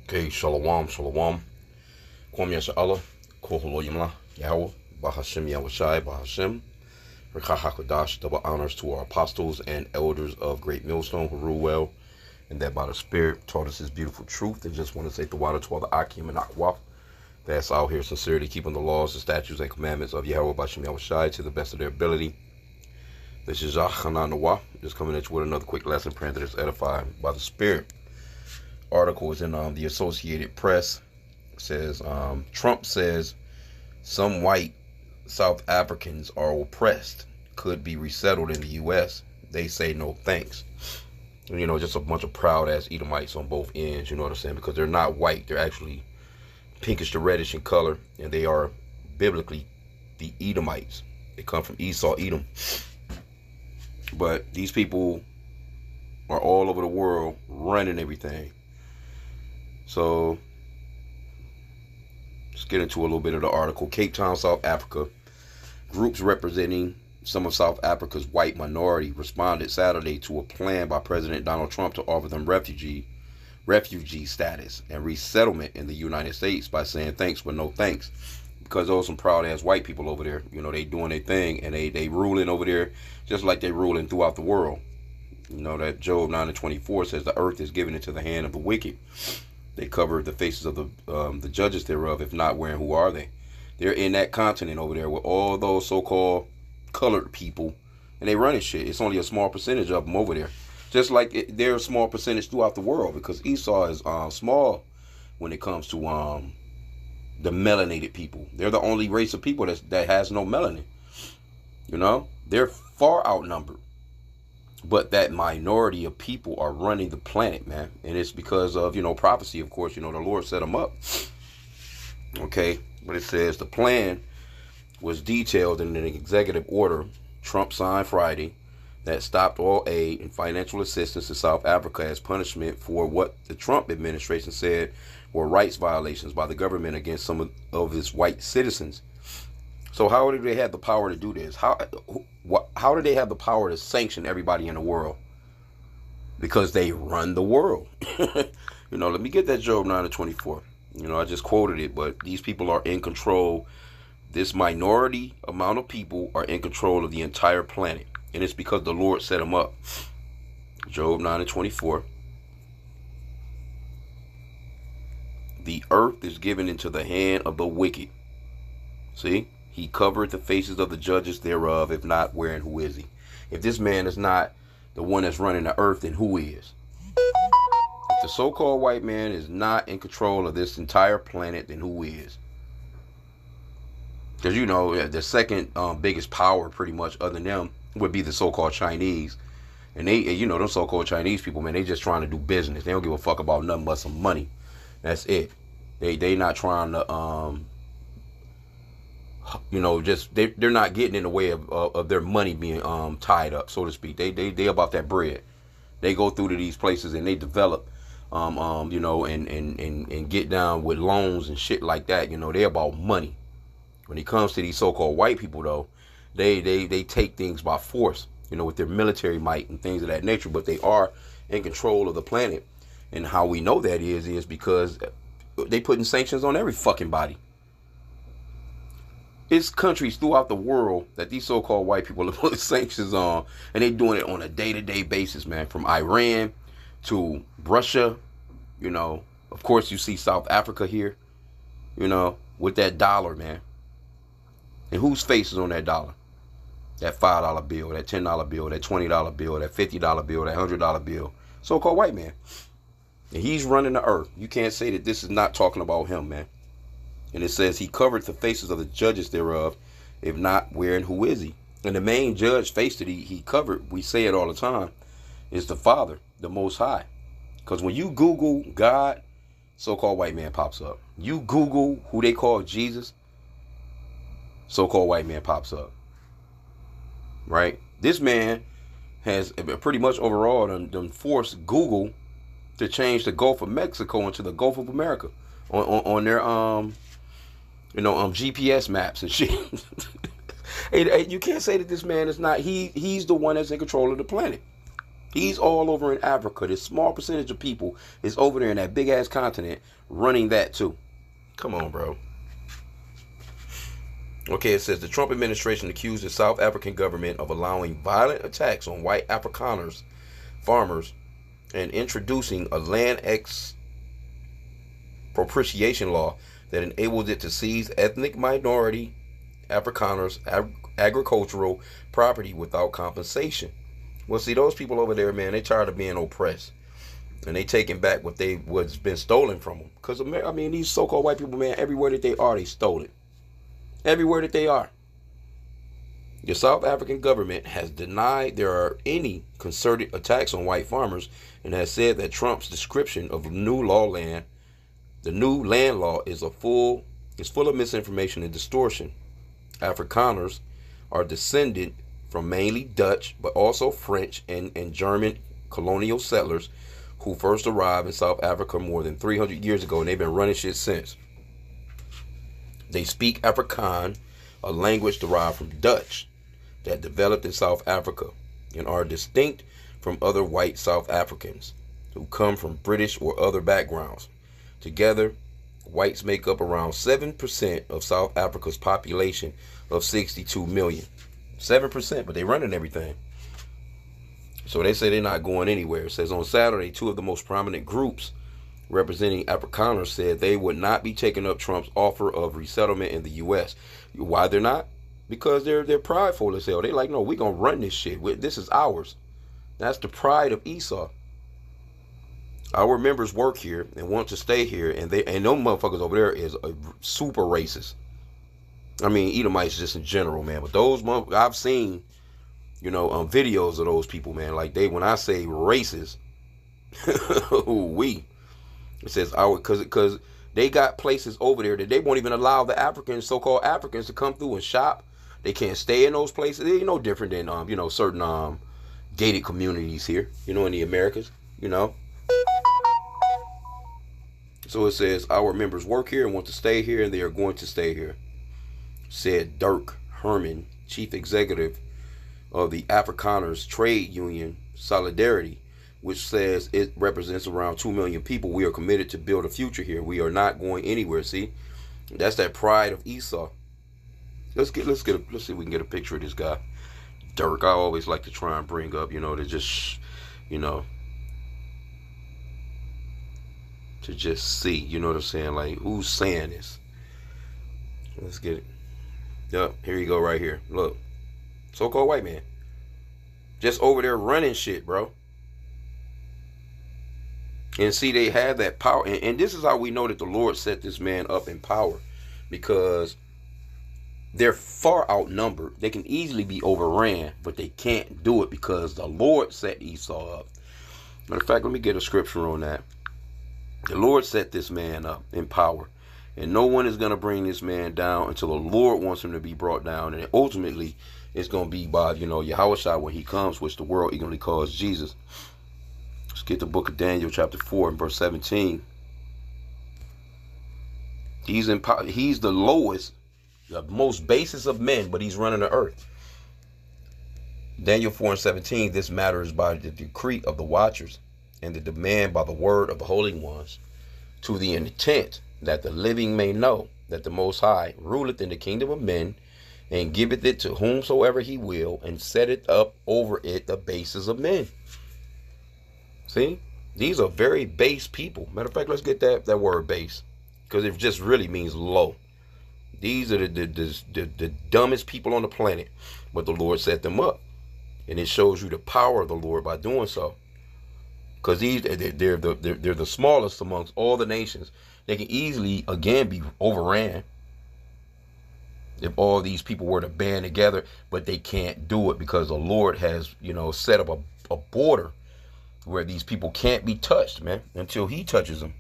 Okay, shalom, shalom. Kwam Yasha Allah, Koholo Yamla, Yahweh, Bahashim Yahushai, Bahashim, Rekahakodash, double honors to our apostles and elders of Great Millstone who rule well, and that by the Spirit taught us His beautiful truth. And just want to say the water to all the H.I.M and Akwaf that's out here sincerely keeping the laws, the statutes, and commandments of Yahweh, Bahashim Yahushai to the best of their ability. This is Hanan Nawah, just coming at you with another quick lesson, praying that it's edified by the Spirit. Article is in the Associated Press. It says Trump says some white South Africans are oppressed, could be resettled in the U.S. They say no thanks. You know, just a bunch of proud ass Edomites on both ends. You know what I'm saying? Because they're not white; they're actually pinkish to reddish in color, and they are biblically the Edomites. They come from Esau, Edom. But these people are all over the world running everything. So let's get into a little bit of the article. Cape Town, South Africa. Groups representing some of South Africa's white minority responded Saturday to a plan by President Donald Trump to offer them refugee status and resettlement in the United States by saying thanks but no thanks. Because those some proud ass white people over there, you know, they doing their thing and they ruling over there just like they ruling throughout the world. You know that Job 9:24 says the earth is given into the hand of the wicked. They cover the faces of the judges thereof, if not wherein who are they? They're in that continent over there with all those so-called colored people, and they running shit. It's only a small percentage of them over there. Just like they're a small percentage throughout the world, because Esau is small when it comes to the melanated people. They're the only race of people that has no melanin. You know? They're far outnumbered. But that minority of people are running the planet, man. And it's because of, you know, prophecy, of course. You know, the Lord set them up. Okay? But it says the plan was detailed in an executive order Trump signed Friday that stopped all aid and financial assistance to South Africa as punishment for what the Trump administration said were rights violations by the government against some of its white citizens. So how do they have the power to do this? How do they have the power to sanction everybody in the world? Because they run the world. You know, let me get that Job 9:24. You know, I just quoted it, but these people are in control. This minority amount of people are in control of the entire planet. And it's because the Lord set them up. Job 9:24. The earth is given into the hand of the wicked. See? He covered the faces of the judges thereof, if not wherein who is he? If this man is not the one that's running the earth, then who is? If the so-called white man is not in control of this entire planet, then who is? Because, you know, the second biggest power pretty much other than them would be the so-called Chinese. And they, you know, them so-called Chinese people, man, they just trying to do business. They don't give a fuck about nothing but some money. That's it. They not trying to, you know, just they're not getting in the way of their money being tied up, so to speak. They about that bread. They go through to these places and they develop, you know, and get down with loans and shit like that. You know, they about money. When it comes to these so-called white people, though, they take things by force, you know, with their military might and things of that nature. But they are in control of the planet, and how we know that is because they putting sanctions on every fucking body. It's countries throughout the world that these so-called white people are putting sanctions on, and they doing it on a day-to-day basis, man. From Iran to Russia, you know. Of course, you see South Africa here, you know, with that dollar, man. And whose face is on that dollar? That $5 bill, that $10 bill, that $20 bill, that $50 bill, that $100 bill. So-called white man. And he's running the earth. You can't say that this is not talking about him, man. And it says he covered the faces of the judges thereof, if not where and who is he? And the main judge face that he covered, we say it all the time, is the Father, the Most High. Because when you Google God, so-called white man pops up. You Google who they call Jesus, so-called white man pops up. Right? This man has pretty much overall done forced Google to change the Gulf of Mexico into the Gulf of America on their you know, GPS maps and shit. Hey, you can't say that this man is not. He's the one that's in control of the planet. He's all over in Africa. This small percentage of people is over there in that big ass continent running that too. Come on, bro. Okay, it says the Trump administration accused the South African government of allowing violent attacks on white Afrikaners, farmers, and introducing a land expropriation law that enables it to seize ethnic minority Afrikaners' agricultural property without compensation. Well, see, those people over there, man, they tired of being oppressed, and they taking back what's been stolen from them. Because I mean, these so-called white people, man, everywhere that they are, they stole it. Everywhere that they are. The South African government has denied there are any concerted attacks on white farmers and has said that Trump's description of the new land law is full of misinformation and distortion. Afrikaners are descended from mainly Dutch, but also French and German colonial settlers who first arrived in South Africa more than 300 years ago, and they've been running shit since. They speak Afrikaans, a language derived from Dutch that developed in South Africa, and are distinct from other white South Africans who come from British or other backgrounds. Together, whites make up around 7% of South Africa's population of 62 million. 7%, but they running everything. So they say they're not going anywhere. It says on Saturday, two of the most prominent groups representing Afrikaners said they would not be taking up Trump's offer of resettlement in the U.S. Why they're not? Because they're prideful as hell. They like, no, we're going to run this shit. This is ours. That's the pride of Esau. Our members work here and want to stay here, and them motherfuckers over there is super racist. I mean, Edomites just in general, man. But those I've seen, videos of those people, man. Like when I say racist, it says because they got places over there that they won't even allow the Africans, so-called Africans, to come through and shop. They can't stay in those places. They're no different than certain gated communities here, in the Americas, So it says our members work here and want to stay here, and they are going to stay here, said Dirk Herman, chief executive of the Afrikaners trade union Solidarity, which says it represents around 2 million people. We are committed to build a future here. We are not going anywhere. See, that's that pride of Esau. Let's see if we can get a picture of this guy, Dirk. I always like to try and bring up, to just, to just see, you know what I'm saying? Like, who's saying this? Let's get it. Yep, here you go right here. Look, so-called white man, just over there running shit, bro. And see, they have that power. And this is how we know that the Lord set this man up in power. Because they're far outnumbered. They can easily be overran, but they can't do it because the Lord set Esau up. Matter of fact, let me get a scripture on that. The Lord set this man up in power. And no one is going to bring this man down until the Lord wants him to be brought down. And ultimately, it's going to be by, Yahushua when he comes, which the world eagerly calls Jesus. Let's get the book of Daniel, chapter 4, and verse 17. He's the lowest, the most basest of men, but he's running the earth. Daniel 4 and 17, this matter is by the decree of the watchers and the demand by the word of the holy ones, to the intent that the living may know that the Most High ruleth in the kingdom of men, and giveth it to whomsoever he will, and setteth up over it the bases of men. See, these are very base people. Matter of fact, let's get that word base, because it just really means low. These are the dumbest people on the planet, but the Lord set them up, and it shows you the power of the Lord by doing so. Because they're the smallest amongst all the nations. They can easily again be overran if all these people were to band together, but they can't do it because the Lord has set up a border where these people can't be touched, man, until he touches them.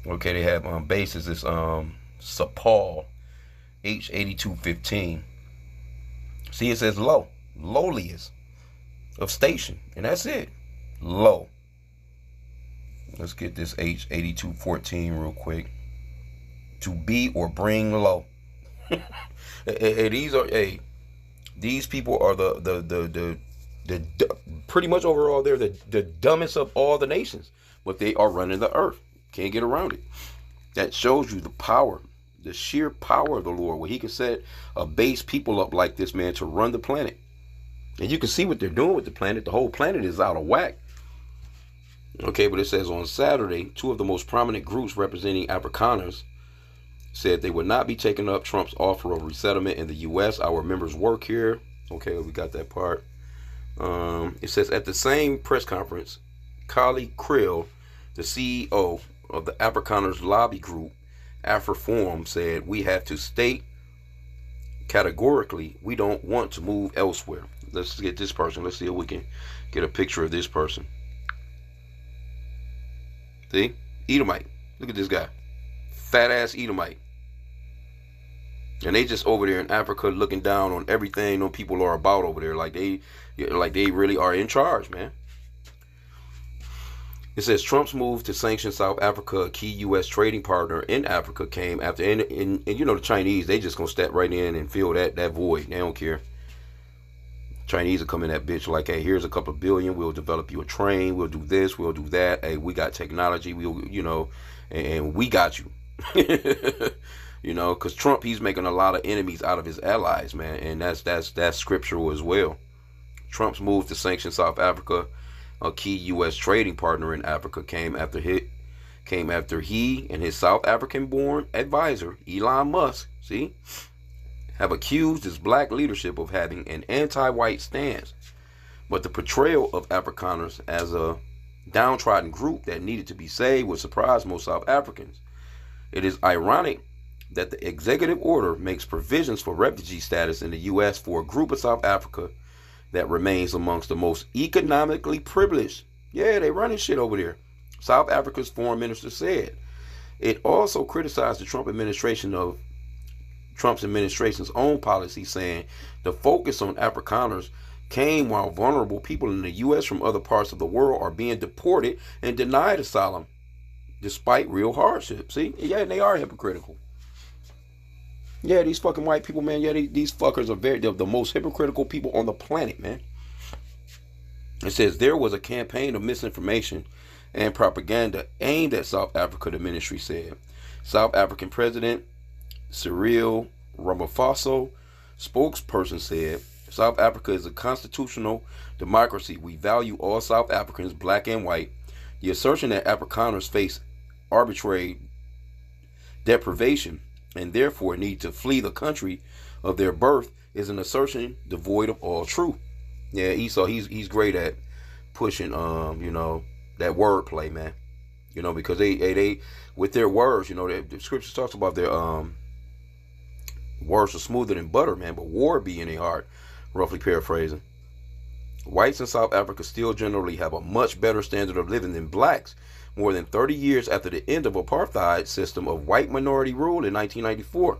Okay, they have bases. It's Sapal, H8215. See, it says low, lowliest of station, and that's it, low. Let's get this H8214 real quick. To be or bring low. These people are the Pretty much overall, they're the dumbest of all the nations, but they are running the earth. Can't get around it. That shows you the power, the sheer power of the Lord, where He can set a base people up like this, man, to run the planet. And you can see what they're doing with the planet. The whole planet is out of whack. Okay, but it says on Saturday, two of the most prominent groups representing Afrikaners said they would not be taking up Trump's offer of resettlement in the U.S. Our members work here. Okay, we got that part. It says at the same press conference, Kali Krill, the CEO of the Afrikaners lobby group, AfriForum, said we have to state categorically we don't want to move elsewhere. Let's get this person. Let's see if we can get a picture of this person. See? Edomite. Look at this guy. Fat ass Edomite. And they just over there in Africa looking down on everything those people are about over there. Like they really are in charge, man. It says Trump's move to sanction South Africa, a key U.S. trading partner in Africa, came after, and you know the Chinese, they just gonna step right in and fill that void. They don't care. Chinese will come in that bitch like, hey, here's a couple of billion. We'll develop you a train. We'll do this. We'll do that. Hey, we got technology. We'll, you know, and we got you. You know, because Trump, he's making a lot of enemies out of his allies, man, and that's scriptural as well. Trump's move to sanction South Africa, a key U.S. trading partner in Africa, came after he and his South African-born advisor Elon Musk, have accused his black leadership of having an anti-white stance. But the portrayal of Afrikaners as a downtrodden group that needed to be saved would surprise most South Africans. It is ironic that the executive order makes provisions for refugee status in the U.S. for a group of South Africa that remains amongst the most economically privileged. Yeah, they running shit over there. South Africa's foreign minister said. It also criticized the Trump's administration's own policy, saying the focus on Afrikaners came while vulnerable people in the U.S. from other parts of the world are being deported and denied asylum despite real hardship. See? Yeah, and they are hypocritical. Yeah, these fucking white people, man. Yeah, these fuckers are they're the most hypocritical people on the planet, man. It says there was a campaign of misinformation and propaganda aimed at South Africa, the ministry said. South African President Cyril Ramaphosa, spokesperson, said, South Africa is a constitutional democracy. We value all South Africans, black and white. The assertion that Afrikaners face arbitrary deprivation and therefore need to flee the country of their birth is an assertion devoid of all truth. Yeah, Esau, he's great at pushing you know, that wordplay, man. You know, because they with their words, you know, the scripture talks about their words are smoother than butter, man, but war be in their heart, roughly paraphrasing. Whites in South Africa still generally have a much better standard of living than blacks. More than 30 years after the end of apartheid system of white minority rule in 1994.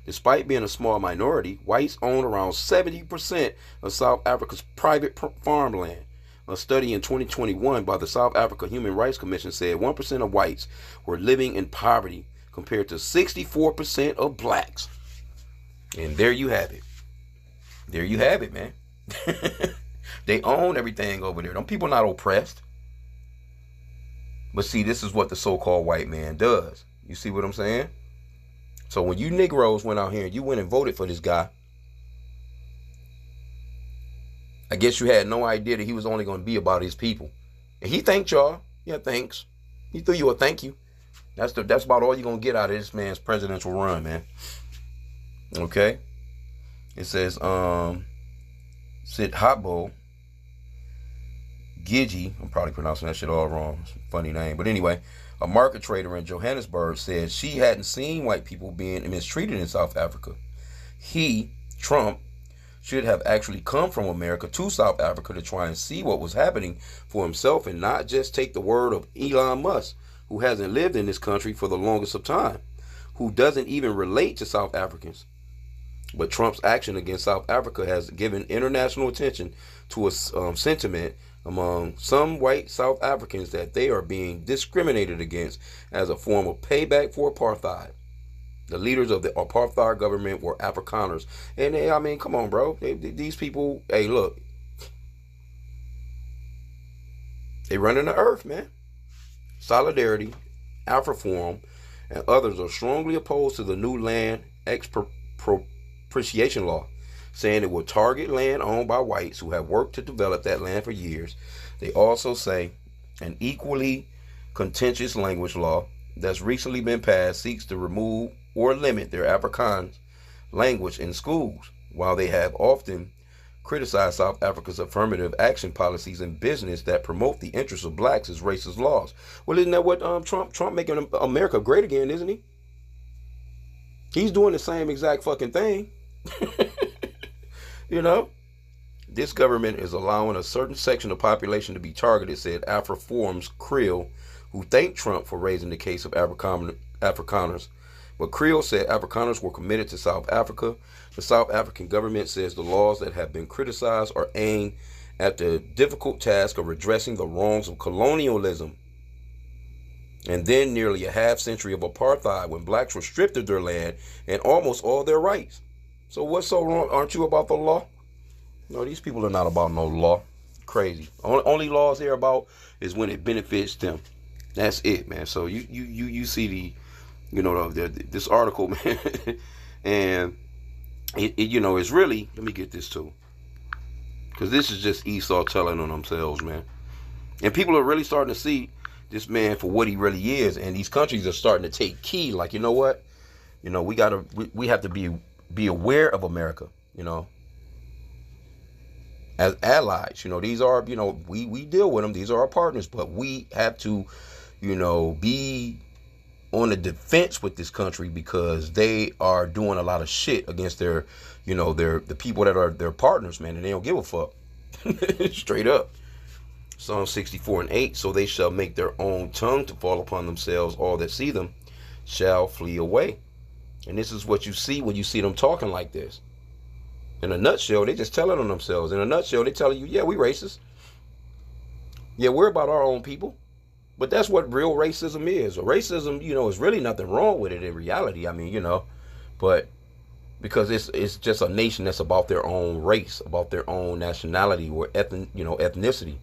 Despite being a small minority, whites own around 70% of South Africa's private farmland. A study in 2021 by the South Africa Human Rights Commission said 1% of whites were living in poverty compared to 64% of blacks. And there you have it. There you have it, man. They own everything over there. Them people not oppressed. But see, this is what the so-called white man does. You see what I'm saying? So when you Negroes went out here and you went and voted for this guy, I guess you had no idea that he was only going to be about his people. And he thanked y'all. Yeah, thanks. He threw you a thank you. That's about all you're going to get out of this man's presidential run, man. Okay? It says, Sid Hotbo Gigi, I'm probably pronouncing that shit all wrong. It's a funny name. But anyway, a market trader in Johannesburg said she hadn't seen white people being mistreated in South Africa. He, Trump, should have actually come from America to South Africa to try and see what was happening for himself and not just take the word of Elon Musk, who hasn't lived in this country for the longest of time, who doesn't even relate to South Africans. But Trump's action against South Africa has given international attention to a sentiment among some white South Africans that they are being discriminated against as a form of payback for apartheid. The leaders of the apartheid government were Afrikaners. And they, I mean, come on, bro. These people, hey, look. They running the earth, man. Solidarity, Alpha Forum, and others are strongly opposed to the new land expropriation law, saying it will target land owned by whites who have worked to develop that land for years. They also say an equally contentious language law that's recently been passed seeks to remove or limit their Afrikaans language in schools, while they have often criticized South Africa's affirmative action policies in business that promote the interests of blacks as racist laws. Well, isn't that what Trump making America great again, isn't he? He's doing the same exact fucking thing. You know? This government is allowing a certain section of the population to be targeted, said Afroforum's Creel, who thanked Trump for raising the case of Afrikaners. But Creel said Afrikaners were committed to South Africa. The South African government says the laws that have been criticized are aimed at the difficult task of redressing the wrongs of colonialism. And then nearly a half century of apartheid, when blacks were stripped of their land and almost all their rights. So what's so wrong? Aren't you about the law? No, these people are not about no law. Crazy. Only laws they're about is when it benefits them. That's it, man. So you see this article, man, and it it's really, let me get this too, because this is just Esau telling on themselves, man. And people are really starting to see this man for what he really is, and these countries are starting to take key. Like, you know what? We have to be aware of America, as allies. These are, we deal with them. These are our partners, but we have to, be on the defense with this country, because they are doing a lot of shit against the people that are their partners, man, and they don't give a fuck. Straight up. Psalm 64:8, so they shall make their own tongue to fall upon themselves, all that see them shall flee away. And this is what you see when you see them talking like this. In a nutshell, they just telling on themselves. In a nutshell, they telling you, yeah, we racist. Yeah, we're about our own people. But that's what real racism is. Racism, is really nothing wrong with it in reality. I mean, but because it's just a nation that's about their own race, about their own nationality or ethnicity.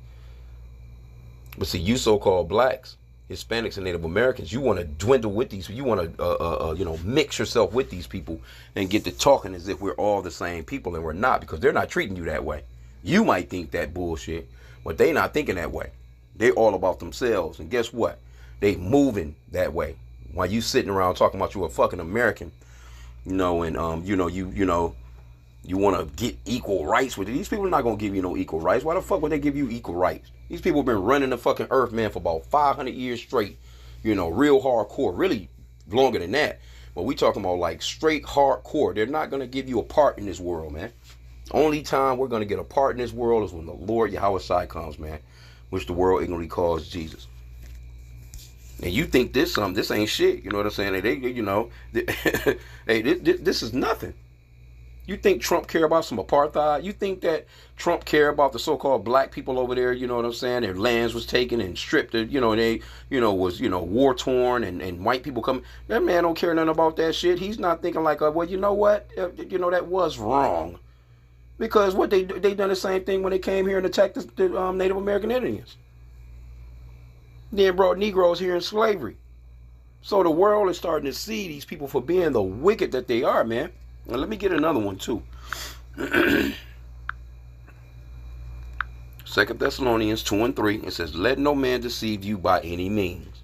But see, you so-called blacks, Hispanics, and Native Americans, you want to dwindle with these. You want to, mix yourself with these people and get to talking as if we're all the same people, and we're not, because they're not treating you that way. You might think that bullshit, but they not thinking that way. They all about themselves, and guess what? They moving that way. While you sitting around talking about you a fucking American, and you want to get equal rights with it. These people are not going to give you no equal rights. Why the fuck would they give you equal rights? These people have been running the fucking earth, man, for about 500 years straight. Real hardcore. Really longer than that. But we talking about like straight hardcore. They're not going to give you a part in this world, man. Only time we're going to get a part in this world is when the Lord Yahweh Shai comes, man. Which the world ignorantly calls Jesus. And you think this ain't shit. You know what I'm saying? Hey, this is nothing. You think Trump care about some apartheid? You think that Trump care about the so-called black people over there? You know what I'm saying? Their lands was taken and stripped. They, was war torn, and white people come. That man don't care nothing about that shit. He's not thinking like, well, you know what? That was wrong, because what they done the same thing when they came here and attacked the Native American Indians. Then brought Negroes here in slavery. So the world is starting to see these people for being the wicked that they are, man. Now let me get another one too. 2 Thessalonians 2:3, it says, let no man deceive you by any means,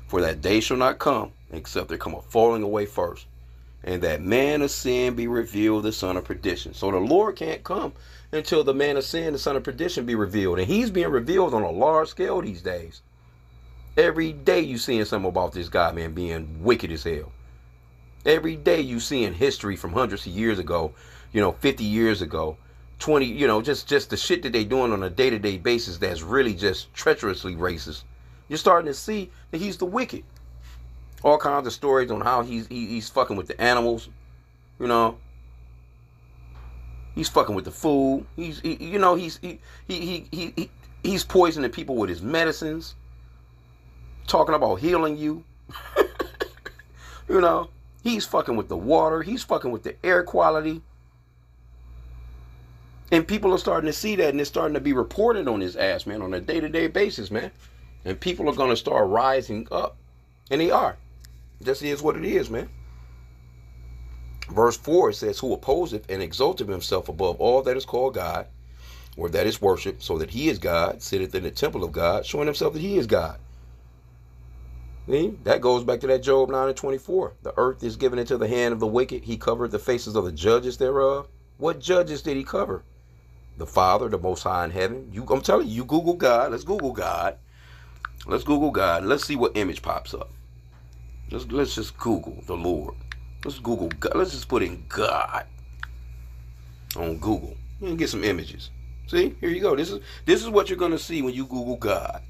for that day shall not come, except there come a falling away first, and that man of sin be revealed, the son of perdition. So the Lord can't come until the man of sin, the son of perdition, be revealed. And he's being revealed on a large scale these days. Every day you seeing something about this guy, man, being wicked as hell. Every day you seeing history from hundreds of years ago, 50 years ago, 20, just the shit that they doing on a day-to-day basis that's really just treacherously racist. You're starting to see that he's the wicked. All kinds of stories on how he's fucking with the animals, He's fucking with the food. He's poisoning people with his medicines. Talking about healing you. He's fucking with the water. He's fucking with the air quality. And people are starting to see that, and it's starting to be reported on his ass, man, on a day-to-day basis, man. And people are going to start rising up. And they are. Just is what it is, man. Verse 4, it says, who opposeth and exalteth himself above all that is called God, or that is worship, so that he is God, sitteth in the temple of God, showing himself that he is God. See? That goes back to that Job 9:24. The earth is given into the hand of the wicked. He covered the faces of the judges thereof. What judges did he cover? The Father, the Most High in heaven. I'm telling you, you Google God. Let's Google God. Let's Google God. Let's see what image pops up. Let's just Google the Lord. Let's Google God. Let's just put in God on Google and get some images. See, here you go. This is what you're gonna see when you Google God.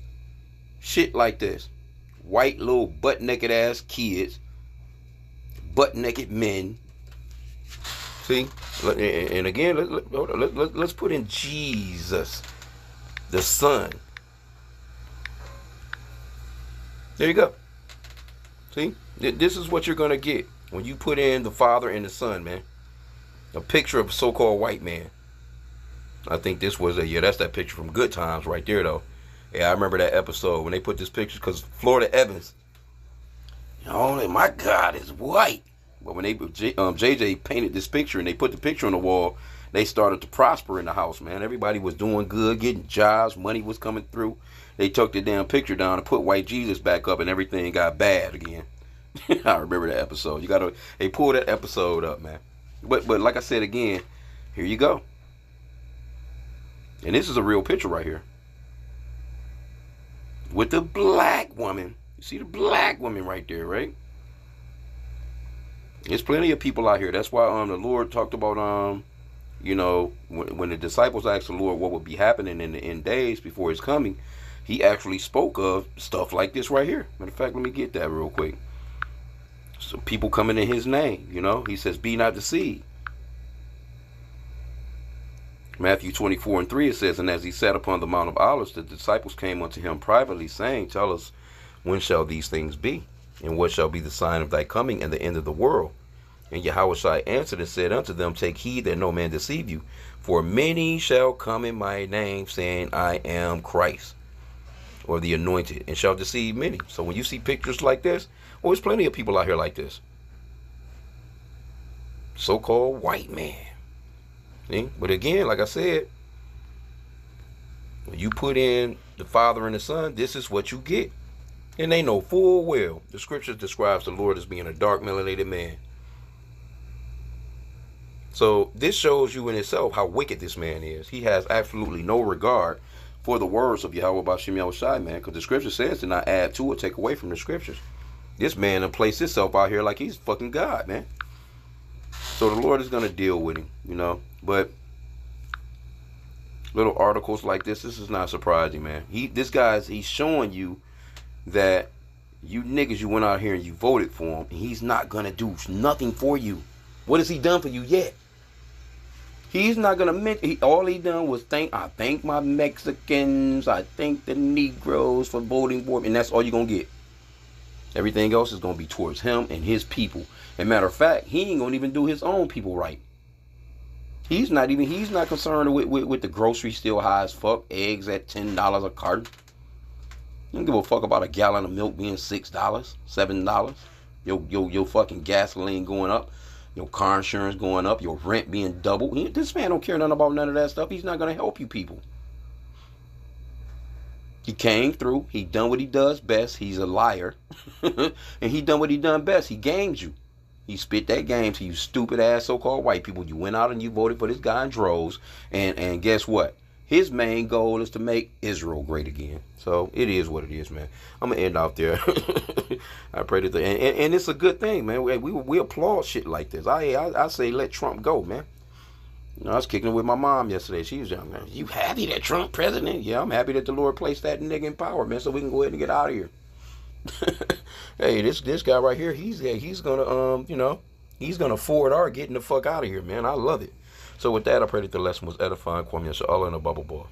Shit like this. White little butt naked ass kids, butt naked men. See, and again, let's put in Jesus, the Son. There you go. See, this is what you're gonna get when you put in the Father and the Son, man. A picture of a so-called white man. I think this was that's that picture from Good Times right there, though. Yeah, I remember that episode when they put this picture, because Florida Evans, my God is white. But when JJ painted this picture and they put the picture on the wall, they started to prosper in the house, man. Everybody was doing good, getting jobs, money was coming through. They took the damn picture down and put white Jesus back up, and everything got bad again. I remember that episode. They pulled that episode up, man. But like I said again, here you go. And this is a real picture right here. With the black woman. You see the black woman right there, right? There's plenty of people out here. That's why the Lord talked about when the disciples asked the Lord what would be happening in the end days before his coming, he actually spoke of stuff like this right here. Matter of fact, let me get that real quick. So people coming in his name, he says, be not deceived. Matthew 24:3, it says, and as he sat upon the Mount of Olives, the disciples came unto him privately, saying, tell us, when shall these things be? And what shall be the sign of thy coming and the end of the world? And Yahushua answered and said unto them, take heed that no man deceive you. For many shall come in my name, saying, I am Christ, or the anointed, and shall deceive many. So when you see pictures like this, there's plenty of people out here like this. So-called white man. See? But again, like I said, when you put in the Father and the Son, this is what you get. And they know full well the scripture describes the Lord as being a dark, melanated man. So this shows you in itself how wicked this man is. He has absolutely no regard for the words of Yahweh B'Shem Yahushai, man, because the scripture says to not add to or take away from the scriptures. This man has placed himself out here like he's fucking God, man. So the Lord is going to deal with him, But little articles like this is not surprising, man. He's showing you that you niggas, you went out here and you voted for him, and he's not going to do nothing for you. What has he done for you yet? He's not going to mention, all he done was I thank my Mexicans, I thank the Negroes for voting for him, and that's all you're going to get. Everything else is going to be towards him and his people. And matter of fact, he ain't going to even do his own people right. He's not concerned with the groceries still high as fuck. Eggs at $10 a carton. You don't give a fuck about a gallon of milk being $6, $7. Your fucking gasoline going up. Your car insurance going up. Your rent being doubled. This man don't care nothing about none of that stuff. He's not going to help you people. He came through. He done what he does best. He's a liar. And he done what he done best. He gamed you. He spit that game to you stupid ass so-called white people. You went out and you voted for this guy in droves. And guess what? His main goal is to make Israel great again. So it is what it is, man. I'm going to end out there. I pray that and it's a good thing, man. We applaud shit like this. I say let Trump go, man. I was kicking it with my mom yesterday. She was young, man. You happy that Trump president? Yeah, I'm happy that the Lord placed that nigga in power, man, so we can go ahead and get out of here. Hey, this guy right here, he's gonna he's gonna forward our getting the fuck out of here, man. I love it. So with that, I pray that the lesson was edifying. Kwame Yasha Allah and a bubble boy.